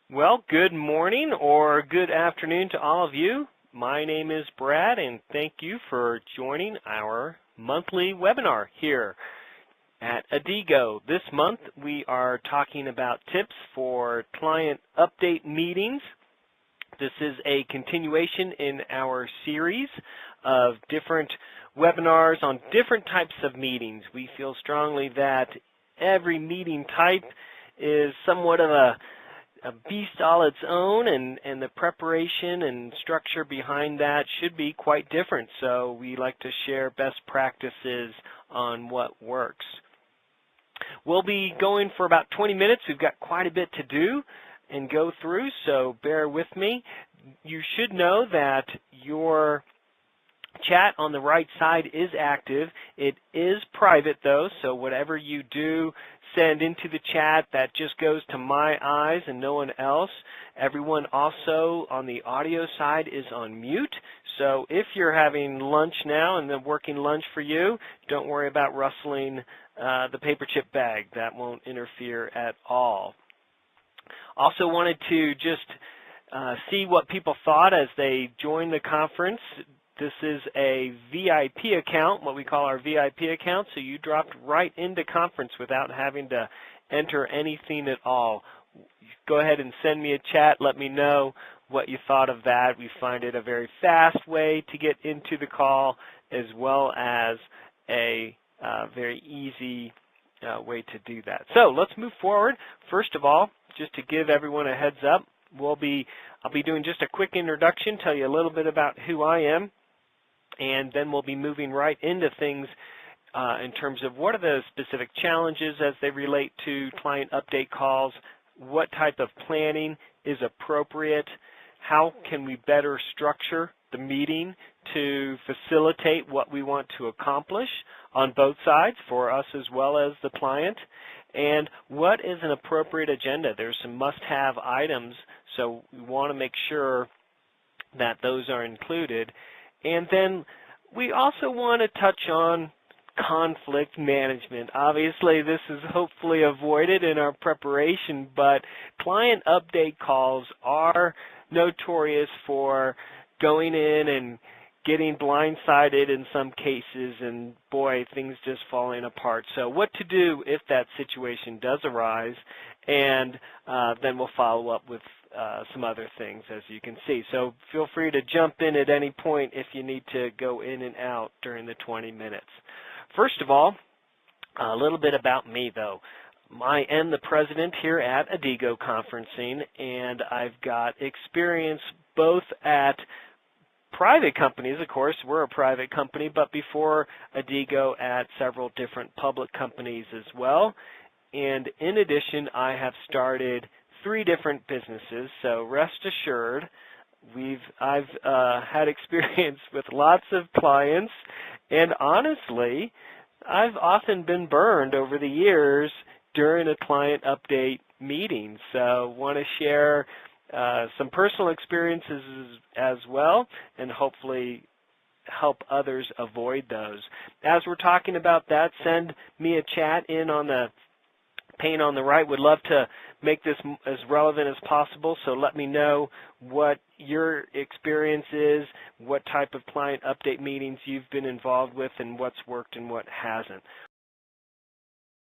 Well, good morning or good afternoon to all of you. My name is Brad, and thank you for joining our monthly webinar here at Adigo. This month we are talking about tips for client update meetings. This is a continuation in our series of different webinars on different types of meetings. We feel strongly that every meeting type is somewhat of a beast all its own, and the preparation and structure behind that should be quite different. So we like to share best practices on what works. We'll be going for about 20 minutes. We've got quite a bit to do and go through, so bear with me. You should know that your chat on the right side is active. It is private though, so whatever you do send into the chat, that just goes to my eyes and no one else. Everyone also on the audio side is on mute, so if you're having lunch now and the working lunch for you, don't worry about rustling the paper chip bag. That won't interfere at all. Also wanted to just see what people thought as they joined the conference. This is a VIP account, what we call our VIP account, so you dropped right into conference without having to enter anything at all. Go ahead and send me a chat. Let me know what you thought of that. We find it a very fast way to get into the call, as well as a very easy way to do that. So let's move forward. First of all, just to give everyone a heads up, I'll be doing just a quick introduction, tell you a little bit about who I am, and then we'll be moving right into things in terms of what are the specific challenges as they relate to client update calls, what type of planning is appropriate, how can we better structure the meeting to facilitate what we want to accomplish on both sides, for us as well as the client, and what is an appropriate agenda. There's some must-have items, so we want to make sure that those are included. And then we also want to touch on conflict management. Obviously, this is hopefully avoided in our preparation, but client update calls are notorious for going in and getting blindsided in some cases, and boy, things just falling apart. So what to do if that situation does arise, and then we'll follow up with some other things, as you can see. So feel free to jump in at any point if you need to go in and out during the 20 minutes. First of all, a little bit about me, though. I am the president here at Adigo Conferencing, and I've got experience both at private companies. Of course, we're a private company, but before Adigo at several different public companies as well. And in addition, I have started 3 different businesses, so rest assured, I've had experience with lots of clients, and honestly, I've often been burned over the years during a client update meeting. So want to share some personal experiences as well, and hopefully help others avoid those. As we're talking about that, send me a chat in on the pane on the right. Would love to make this as relevant as possible, so let me know what your experience is, what type of client update meetings you've been involved with, and what's worked and what hasn't.